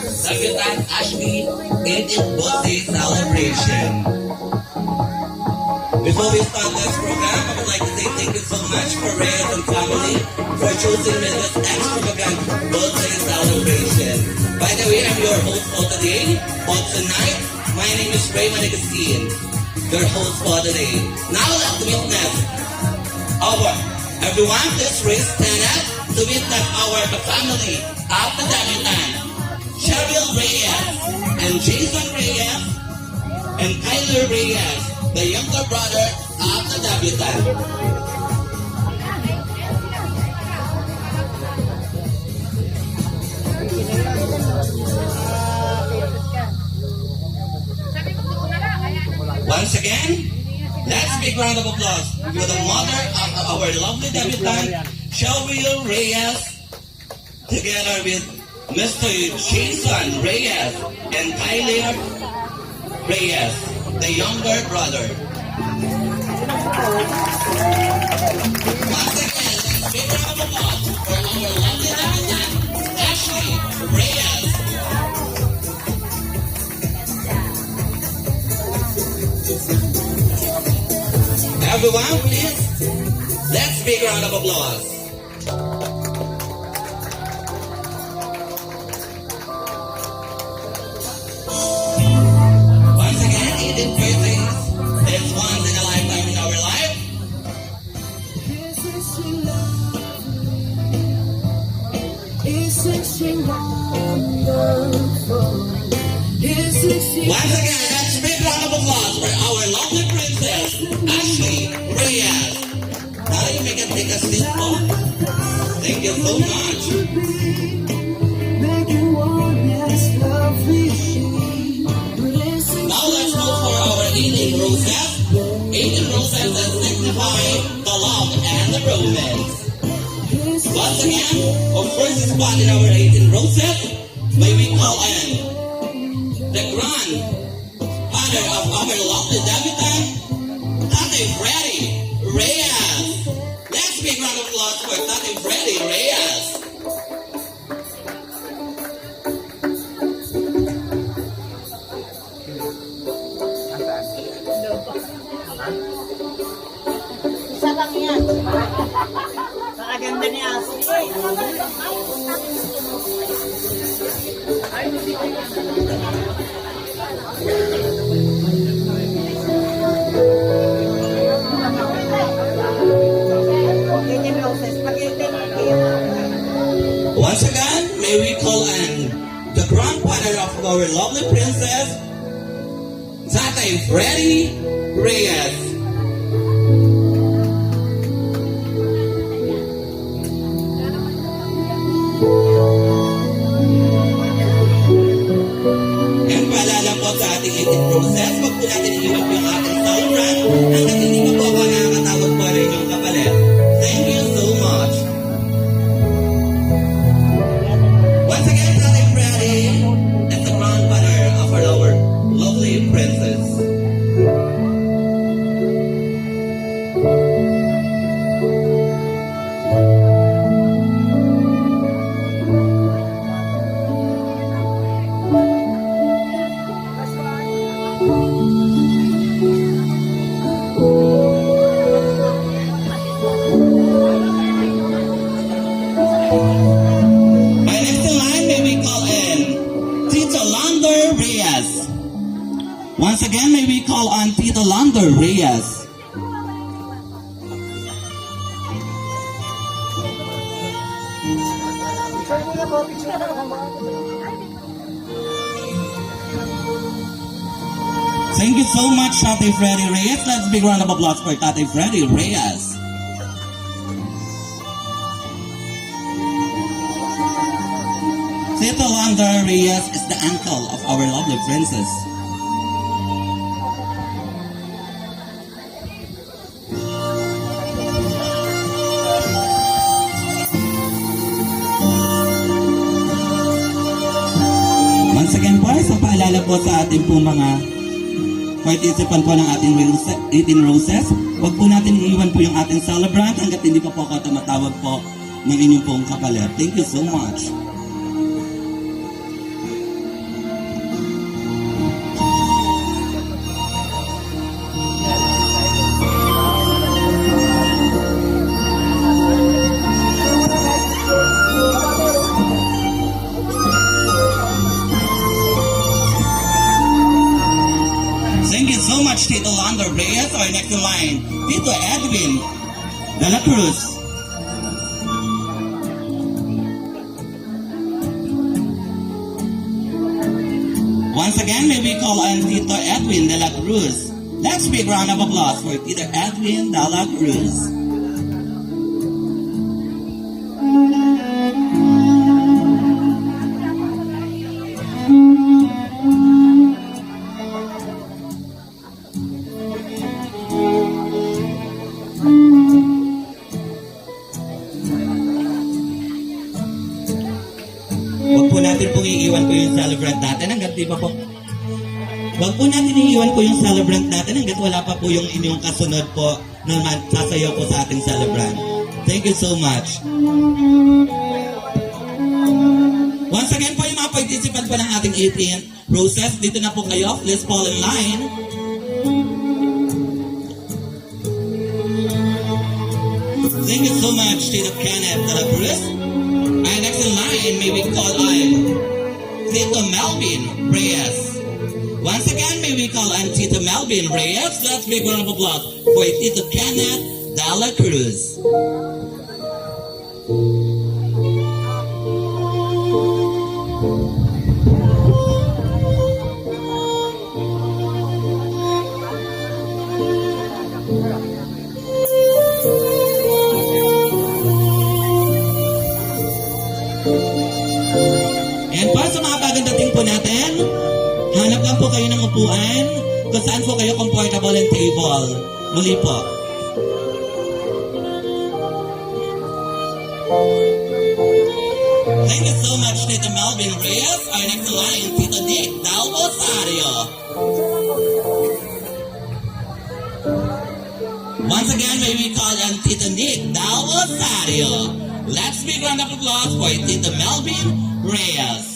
Dapitan Ashley 18th birthday celebration. Before we start this program, I would like to say thank you so much for Reyes and family for choosing me this extravagant birthday celebration. By the way, I'm your host for today. For tonight, my name is Ray Manigastine, your host for today. Now let's witness everyone, please raise stand up to witness our family of the Dapitan. Cheryl Reyes and Jason Reyes and Tyler Reyes, the younger brother of the Dapitan. Once again, let's big round of applause for the mother of our lovely Dapitan, Cheryl Reyes, together with Mr. Jason Reyes and Tyler Reyes, the younger brother. Once again, let's big round of applause for our lovely Dapitan, Ashley Reyes. Everyone, please, let's big round of applause. Once again, 18 birthdays. It's once in a lifetime in our life. Once again, let's big round of applause for our lovely princess, Ashley Reyes. Now you may take a seat, oh. Thank you so much. Now let's go for our 18 roses. 18 roses that signify the love and the romance. Once again, our first spot in our 18 roses, may we call in the grandfather of our lovely Dapitan, Tate Freddy Reyes. Let's big round of applause for Tate Freddy Reyes. Isa lang yan. Nakaganda ni Aso. Once again, may we call in the grandfather of our lovely princess, Tate Freddy Reyes. And paalala po sa ating 18 process, wag po natin iiwan po yung ating celebrant hanggang hindi pa po ako nakakatawag po rin yung kapalit. Thank you so much. Once again, Tate Freddy is the grandfather of our lovely princess. My next in line, may we call in Tito Lander Reyes. Once again, may we call on Tito Lander Reyes. Thank you so much, Tate Freddy Reyes. Let's big round of applause for Tate Freddy Reyes. Tito Lander Reyes is the uncle of our lovely princess. Once again po, isang paalala po sa ating po mga participant po ng ating 18 roses. Huwag po natin iiwan po yung ating celebrant hanggat hindi pa po ako tumatawag po ng inyong pong kapalit. Thank you so much. Reyes. Our next in line, Tito Edwin de la Cruz. Once again, may we call on Tito Edwin de la Cruz. Let's big round of applause for Tito Edwin de la Cruz. Huwag po natin pong iiwan po yung celebrant natin hanggat di pa po. Huwag po natin iiwan po yung celebrant natin hanggat wala pa po yung inyong kasunod po na sasayaw po sa ating celebrant. Thank you so much. Once again po yung mga participant po ng ating 18th process, dito na po kayo. Please fall in line. Thank you so much, Tito Kenneth de la Cruz. And next in line, may we call on Tito Melvin Reyes. Once again, may we call on Tito Melvin Reyes. Let's big round of applause for Tito Kenneth de la Cruz. And para sa mga bagong dating po natin, hanap lang po kayo ng upuan kung saan po kayo comfortable and table. Muli po. Thank you so much, Tito Melvin Reyes. Our next in line, Tito Nick Del Rosario. Once again, may we call on Tito Nick Del Rosario. Let's big round of applause for Tito Melvin Reyes.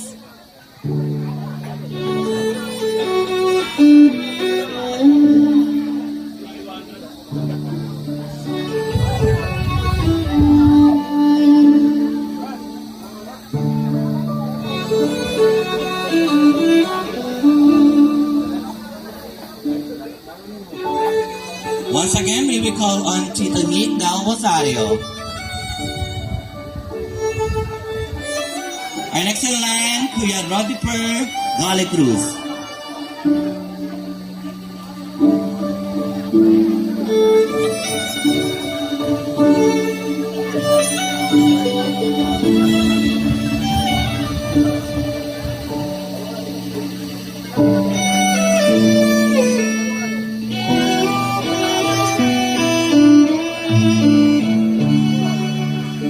Once again, may we call on Tito Nick Del Rosario. Our next in line, Kuya Rodiper Gali Cruz.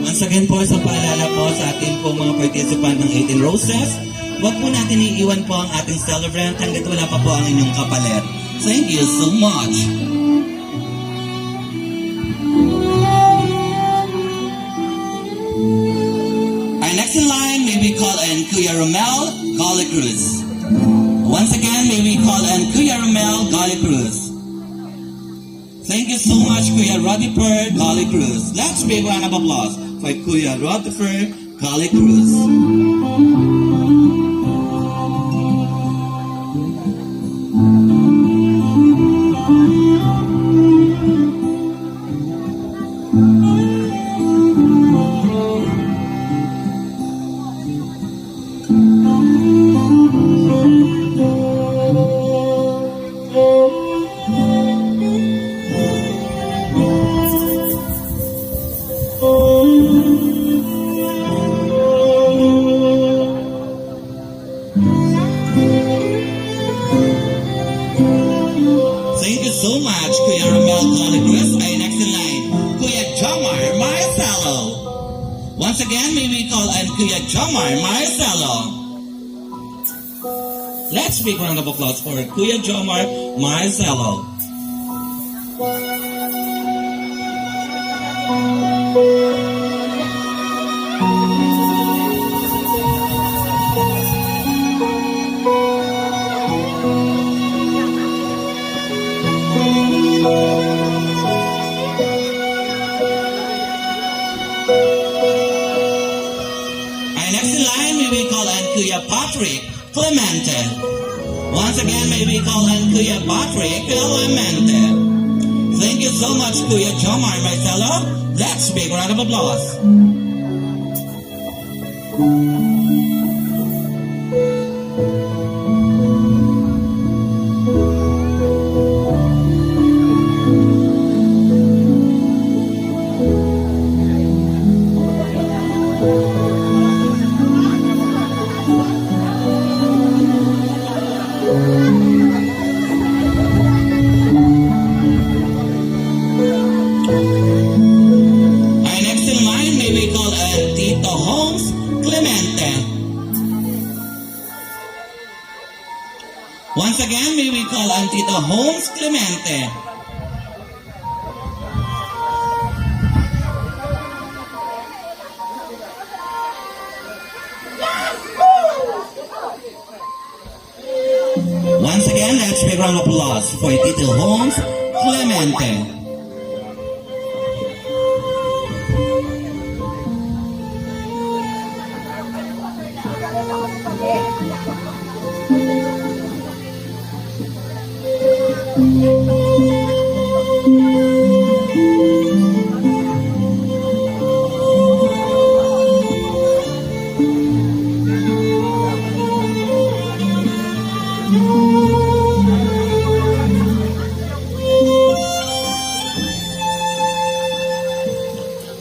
Once again po, isang paalala po sa ating po mga participant ng 18 Roses. Huwag po natin iiwan po ang ating celebrant hanggat wala pa po ang inyong kapalit. Thank you so much. Our next in line, may we call on Kuya Romel Gali Cruz. Once again, may we call on Kuya Romel Gali Cruz. Thank you so much, Kuya Rodifer Gali Cruz. Let's big round of applause for Kuya Rodifer Gali Cruz. Thank you so much, Kuya Romel Gali Cruz. Ay next in line, Kuya Jomar Marcelo. Once again, may we call on Kuya Jomar Marcelo. Let's big round of applause for Kuya Jomar Marcelo. Our next in line, may we call on Kuya Patrick Clemente. Once again, may we call on Kuya Patrick Clemente. Thank you so much, Kuya Jomar Marcelo. Let's big round of applause. Our next in line, may we call Tito Holmes Clemente. Once again, may we call Tito Holmes Clemente. Once again, let's big round of applause for Tito Holmes Clemente.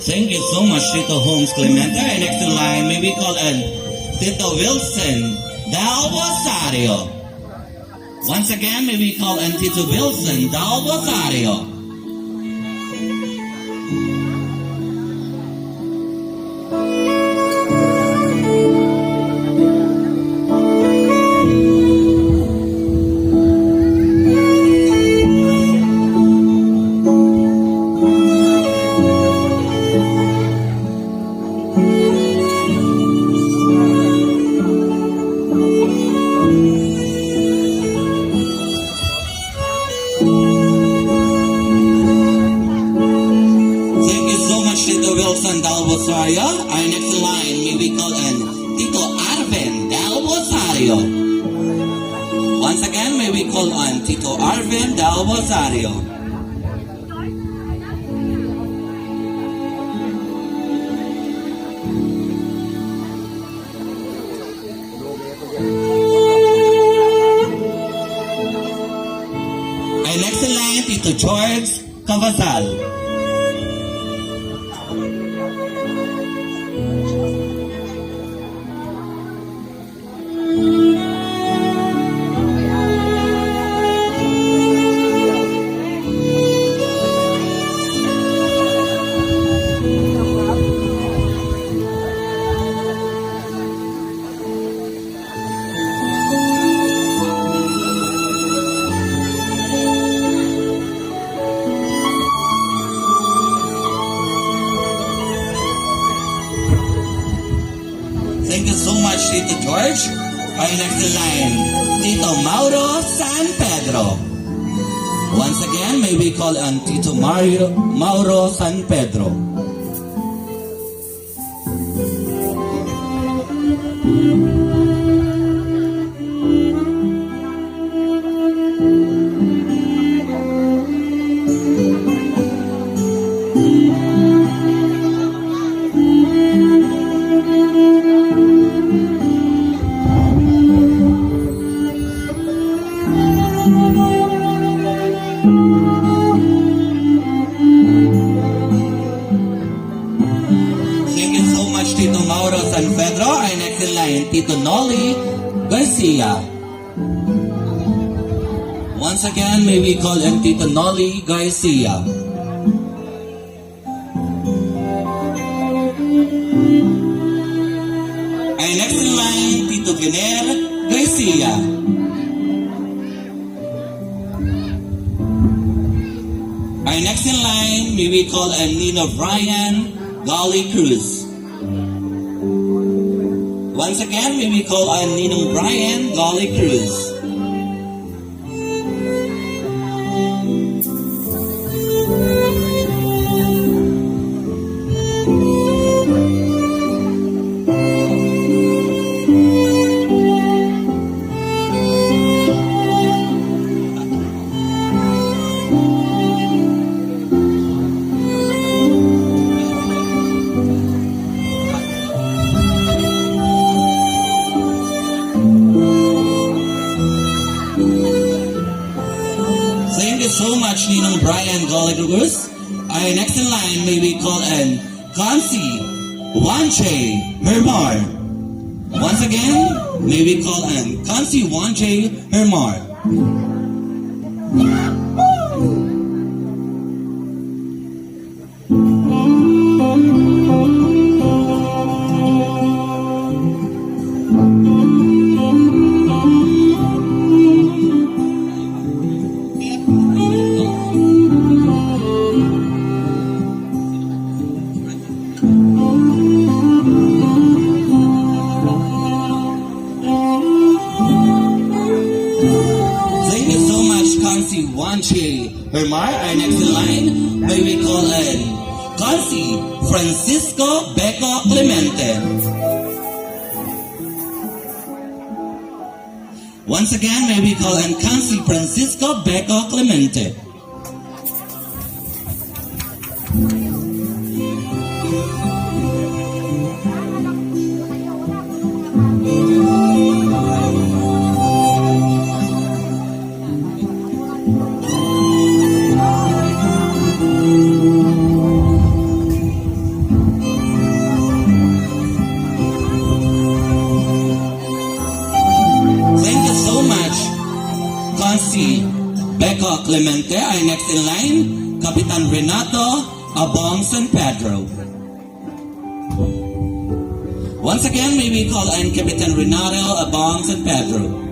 Thank you so much, Tito Holmes Clemente. And next in line, may we call Tito Wilson Del Rosario. Once again, may we call Tito Wilson Del Rosario. Wilson Del Rosario. Our next in line, may we call Tito Arvin Del Rosario. Once again, may we call on Tito Arvin Del Rosario. Our next in line, Tito George Cavazal. Thank you so much, Tito George. Our next in line, Tito Mauro San Pedro. Once again, may we call on Tito Mauro San Pedro. Tito Mauro San Pedro. Our next in line, Tito Noli Garcia. Once again, may we call him Tito Noli Garcia. Our next in line, Tito Giner Garcia. Our next in line, may we call him Nino Brian Golly Cruz. Once again, may we call on Ninong Brian Golly Cruz. much, Ninong Brian Goligrus. Our next in line, may we call in Kansi Wanche Hermar. Once again, may we call in Kansi Wanche Hermar. Thank you so much, Kansi Wanche Hermar. Our next in line, may we call in Kansi Francisco Beco Clemente. Once again, may we call in Kansi Francisco Beco Clemente. Thank you so much, Kansi Beco Clemente. Our next in line, Kapitan Renato Abong San Pedro. Once again, may we call in Kapitan Renato Abong San Pedro.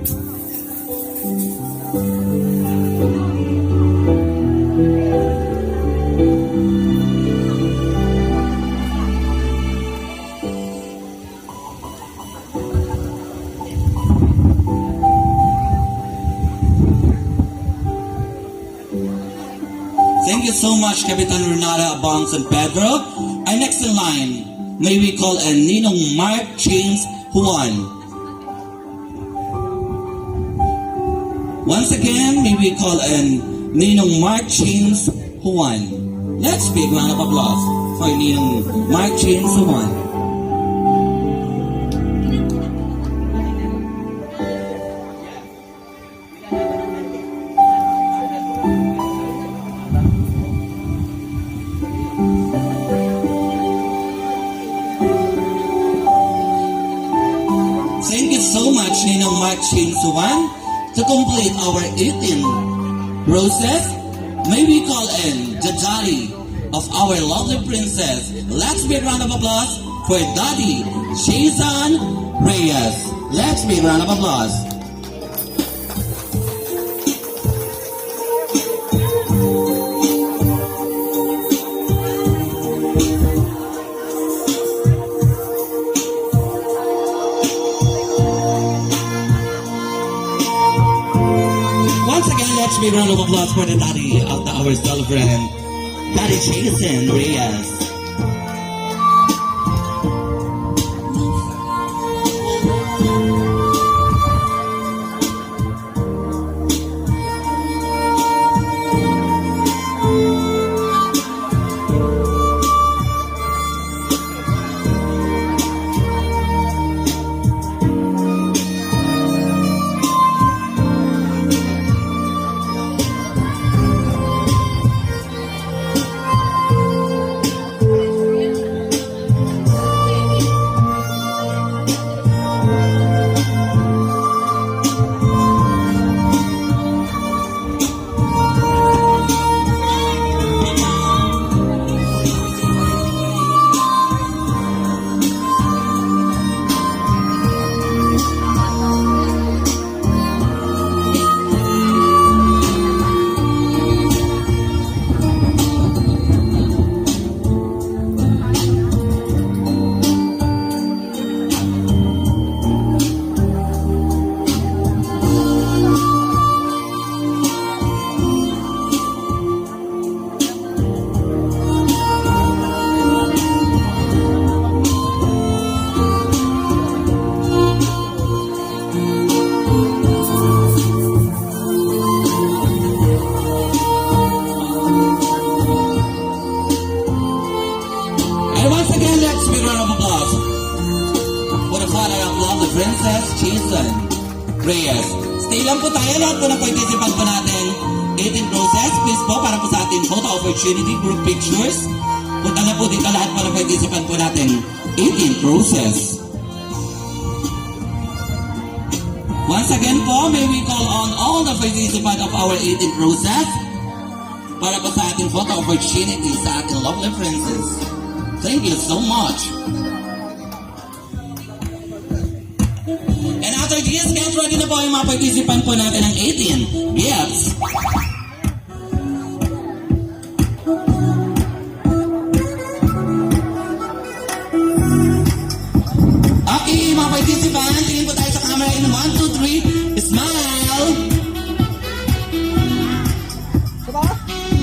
Thank you so much, Kapitan Renata Abong San Pedro. Our next in line, may we call in Ninong Mark James Juan. Once again, may we call in Ninong Mark James Juan. Let's big round of applause for Ninong Mark James Juan. Thank you so much, Ninong Mark James Juan. To complete our 18 roses, may we call in the daddy of our lovely princess. Let's big round of applause for Daddy Jason Reyes. Let's big round of applause. Once again, let's big round of applause for the daddy of our celebrant, Daddy Jason Reyes. And once again, let's big round of applause for the father of lovely Princess Jason Reyes. Stay lang po tayo, lahat po ng participant po natin. 18 roses, please po, para po sa ating photo opportunity group pictures. Punta na po dito lahat mga participant po natin. 18 roses. Once again po, may we call on all the participants of our 18 roses para po sa ating photo opportunity sa ating lovely princess. Thank you so much. And after this, get ready na po yung mga participant po natin ng 18 gifts. Okay, mga participant, tingin po tayo sa camera in 1, 2, 3.